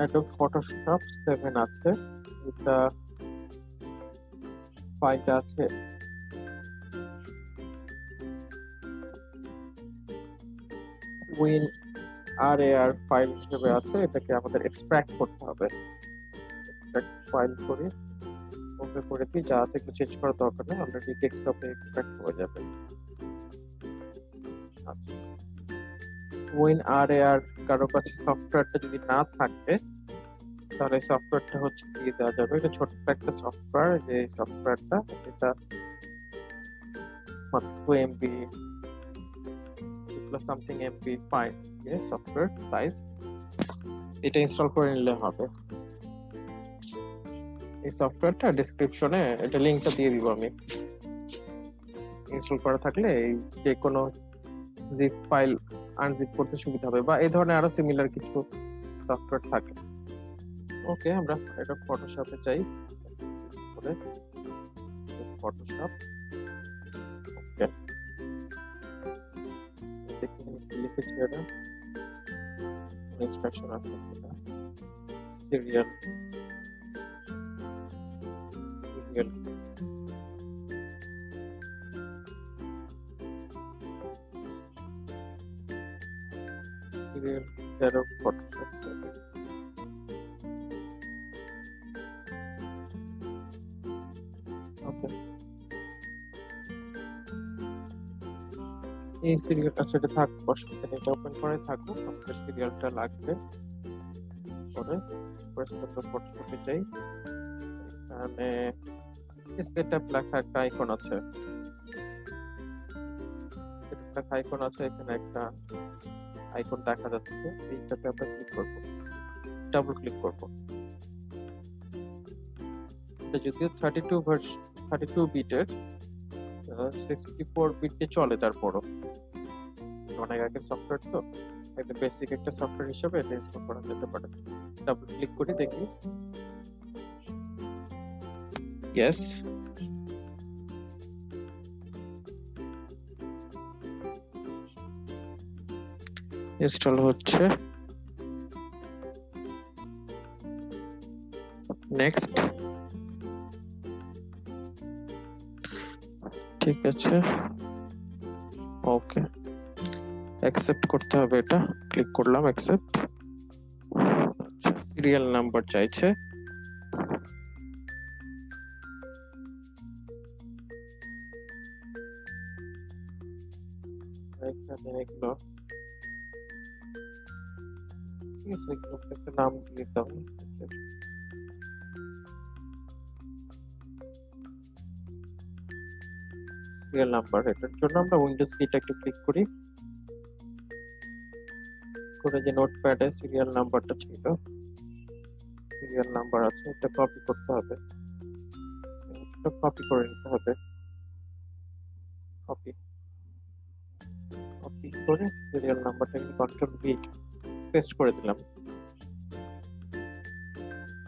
adobe photoshop 7 আছে, এটা ফাইলটা আছে WinRAR ফাইল হিসেবে আছে, এটাকে আমাদের এক্সট্রাক্ট করতে হবে। এক্সট্রাক্ট ফাইল করি, ওকে করে দিই, যা আছে একটু চেঞ্জ করার দরকার নেই, অলরেডি ডেস্কটপে এক্সট্রাক্ট হয়ে যাবে। আচ্ছা, WinRAR কারো কাছে সফটওয়্যারটা যদি না থাকে তাহলে সফটওয়্যারটা হচ্ছে দিয়ে দেওয়া যাবে। এটা ছোট্ট একটা সফটওয়্যার, যে সফটওয়্যারটা এটা মাত্র 2 MB plus something MB file software size, এটা ইনস্টল করে নিলে হবে। এই সফটওয়্যারটা ডেসক্রিপশনে এটা লিংকটা দিয়ে দিব আমি। ইনস্টল করা থাকলে এই যে কোনো জিপ ফাইল আনজিপ করতে সুবিধা হবে, বা এই ধরনের আরো সিমিলার কিছু সফটওয়্যার থাকে। ওকে, আমরা এটা ফটোশপে চাই, ফটোশপ। ওকে, দেখি লিখেছি এটা ইনস্ট্রাকশন আছে, সিরিয়াল সিরিয়াল সিরিয়াল তেরো ফটোশপ। ওকে, এই সিরিয়ালটা সেটা থাক, অসুবিধা নেই, এটা ওপেন করে থাকুক। আমাদের সিরিয়ালটা লাগবে পরে ফটোশপে যাই, এখানে সেটআপ লেখা একটা আইকন আছে, আইকন আছে, এখানে একটা আইকন দেখা যাচ্ছে, এইটাতে আমরা ক্লিক করব, ডাবল ক্লিক করব। এটা যদিও 32 বিটের, 64 বিটে চলে, তারপরও অনেক আগে সফটওয়্যার, তো একটা বেসিক একটা সফটওয়্যার হিসেবে এটা ইনস্টল করা যেতে পারে। ডাবল ক্লিক করি, দেখি ইয়েস, ইনস্টল হচ্ছে। নেক্সট, ঠিক আছে, ওকে, অ্যাকসেপ্ট করতে হবে, এটা ক্লিক করলাম, অ্যাকসেপ্ট। সিরিয়াল নাম্বার চাইছে, এখানে এগুলো একটা নাম দিয়ে দাও, সিরিয়াল নাম্বার। এটার জন্য আমরা উইন্ডোজ কিটা একটু ক্লিক করি, করে যে নোটপ্যাডে সিরিয়াল নাম্বারটা ছিল, সিরিয়াল নাম্বার আছে, এটা কপি করতে হবে, এটা কপি করে নিতে হবে, কপি কপি করে সিরিয়াল নাম্বারটা কন্ট্রোল ভি পেস্ট করে দিলাম।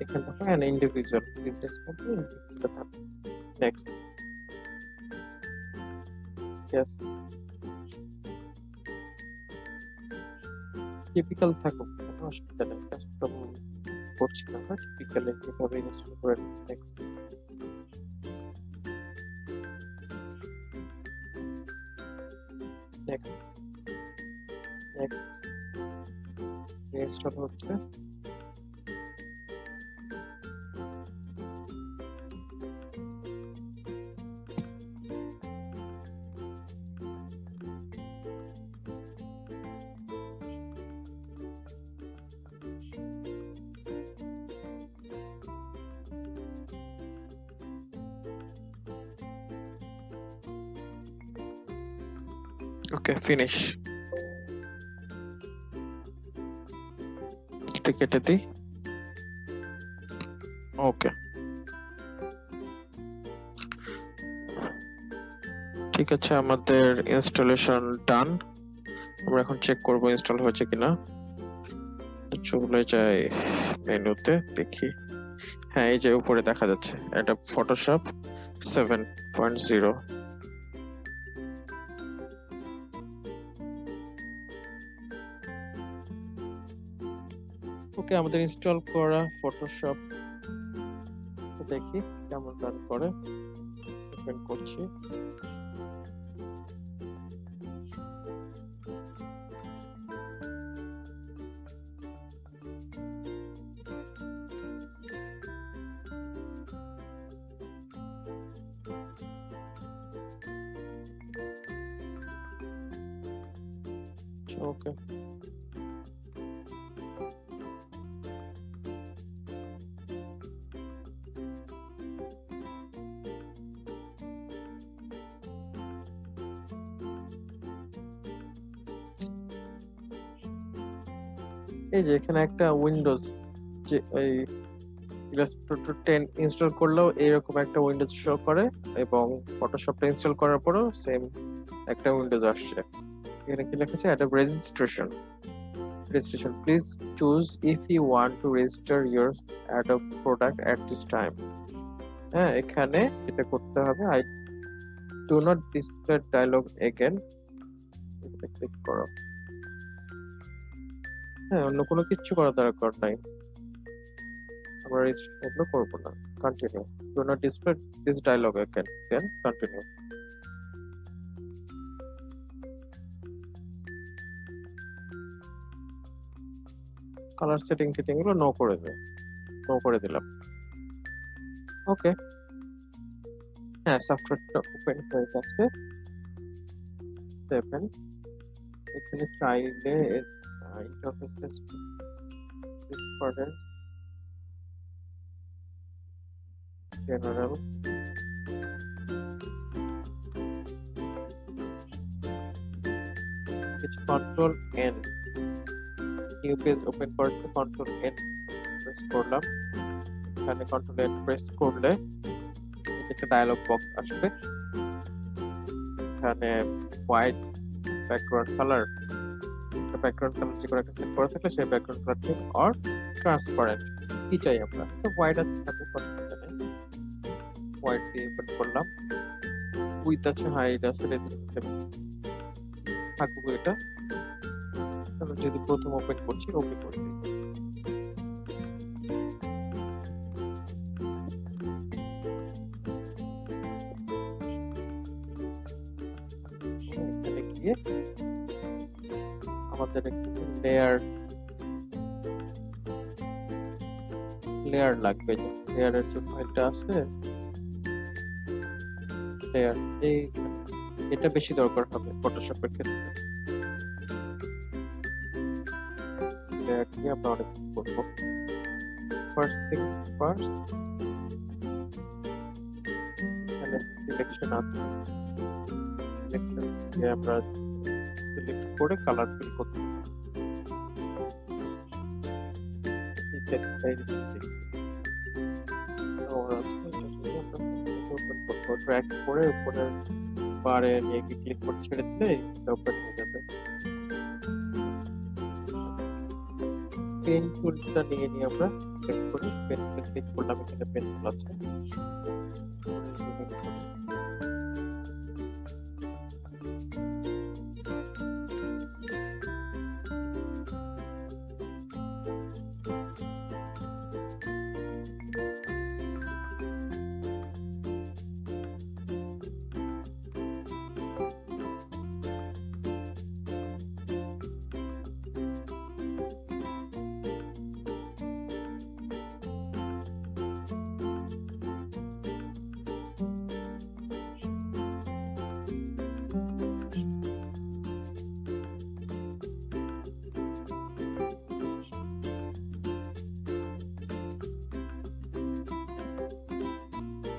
এখানে দেখো an individual business company, এটা থাকবে। নেক্সট, yes, টিপিক্যাল থাকুক, কোনো অসুবিধা নেই, কাস্টম করছি না, টিপিক্যাল এইভাবে ইনস্টল করে। নেক্সট, নেক্সট, নেক্সট, ইনস্টল হচ্ছে। ওকে, ফিনিশ, এটা কেটে দিই। ওকে, ঠিক আছে, আমাদের ইনস্টলেশন ডান। আমরা এখন চেক করব ইনস্টল হয়েছে কিনা। চলে যাই মেনুতে, দেখি, হ্যাঁ, এই যে উপরে দেখা যাচ্ছে এটা ফটোশপ 7.0। ওকে, ওকে, আমাদের ইনস্টল করা ফটোশপ দেখি কেমন রান করে। ওপেন করছি। ওকে, এই যে এখানে একটা উইন্ডোজ, যে এই ইলাস্ট্রেটর 10 ইনস্টল করলেও এইরকম একটা উইন্ডোজ শো করে, এবং ফটোশপটা ইনস্টল করার পরেও সেম একটা উইন্ডোজ আসছে। এখানে কি লেখা আছে? Adobe registration please choose if you want to register your Adobe product at this time. হ্যাঁ, এখানে যেটা করতে হবে, I do not display dialog again, এটা ক্লিক করো। হ্যাঁ, অন্য কোনো কিছু করার দরকার নাই, আমরা এগুলো করবো না। Continue. Do not display this dialog again, then continue. Colour setting টেটিং গুলো নো করে দে, নো করে দিলাম। ওকে, হ্যাঁ, সফটওয়্যারটা ওপেন হয়ে গেছে। 7, এখানে চাইলে ইন্টারফেসটা ডিফারেন্স, জেনারেল, কিছু control N, new page open করতে কন্ট্রোল এন প্রেস করলাম। এখানে কন্ট্রোল এন প্রেস করলে একটা ডায়লগ বক্স আসবে। এখানে white background colour, background colour যে কোনো একটা সেট করা থাকলে সেই ব্যাকগ্রাউন্ড কালারটি অর ট্রান্সপারেন্ট কি চাই আমরা, তো হোয়াইট আছে, থাকলে হোয়াইট দিয়ে ওপেন করলাম। উইথ আছে, হাইট আছে, থাকুক এটা। যেহেতু প্রথম ওপেন করছি, ওকে করে দিই। এখানে গিয়ে আমাদের একটু লেয়ার লাগবে, লেয়ারের যে ফাইলটা আছে, লেয়ার, এটা বেশি দরকার হবে ফটোশপের ক্ষেত্রে। লেয়ার দিয়ে আমরা অনেক করবো। ফার্স্ট থিং ফার্স্ট, এখানে সিলেকশন আছে, সিলেকশন দিয়ে আমরা সিলেক্ট করে কালার ফিল করতে হবে। ড্র্যাগ করে উপরে বারে নিয়ে ক্লিক করে ছেড়ে দিলে এটা ওপেন হয়ে যাবে। পেন টুলটা নিয়ে নিয়ে আমরা সিলেক্ট করি, পেন টুলে ক্লিক করলাম, এখানে পেন টুল আছে।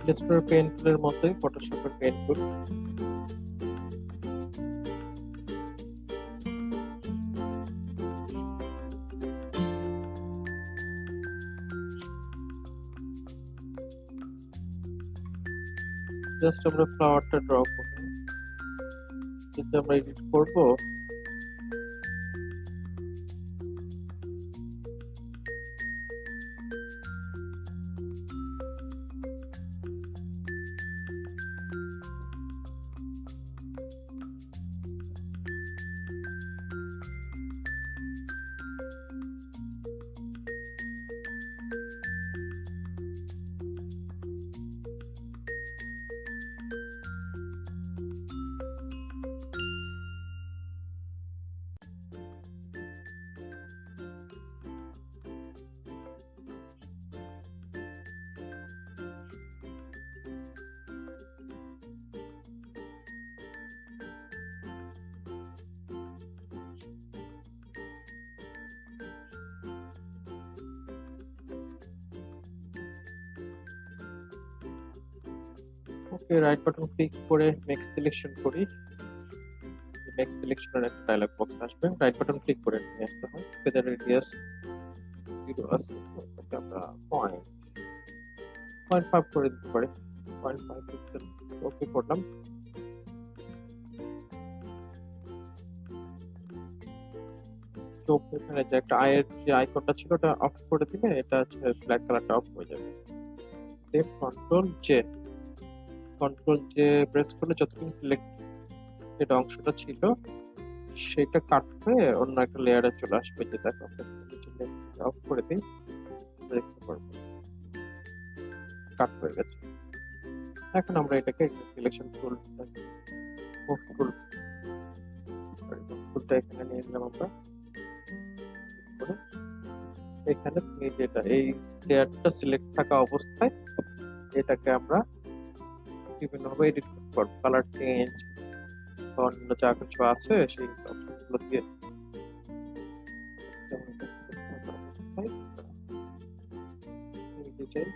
ইলাস্ট্রেটর পেন টুলের মতোই ফটোশপের পেন টুল। জাস্ট আমরা ফ্লাওয়ারটা ড্র করব, কিন্তু আমরা এডিট করব। ওকে, রাইট বাটন ক্লিক করে মেক সিলেকশন করি। মেক সিলেকশনের একটা ডায়লগ বক্স আসবে, রাইট বাটন ক্লিক করে নিয়ে আসতে হয়। ফেদার রেডিয়াস 0 আছে, ওটাকে আমরা 0.5 করে দিতে পারি, 0.5 পিক্সেল। ওকে করলাম। চোখ এখানে যে একটা আয়ের যে আইকনটা ছিল ওটা অফ করে দিলে এটা হচ্ছে ব্ল্যাক কালারটা অফ হয়ে যাবে। দেন কন্ট্রোল জে প্রেস করলে যতটুকু সিলেক্টেড অংশটা ছিল সেটা কাট হয়ে অন্য একটা লেয়ারে চলে আসবে। যে দেখো অফ করে দিই, দেখতে পারবো কাট হয়ে গেছে। এখন আমরা এটাকে সিলেকশন টুল মুভ টুলটা এখানে নিয়ে নিলাম আমরা। এখানে তুমি যেটা এই লেয়ারটা সিলেক্ট থাকা অবস্থায় এটাকে আমরা বিভিন্ন ভাবে এডিট করতে পারবো, কালার চেঞ্জ অন্য যা কিছু আছে সেই অপশনগুলো দিয়ে যেমন এটা select থাকা অবস্থায় আমি যে চাই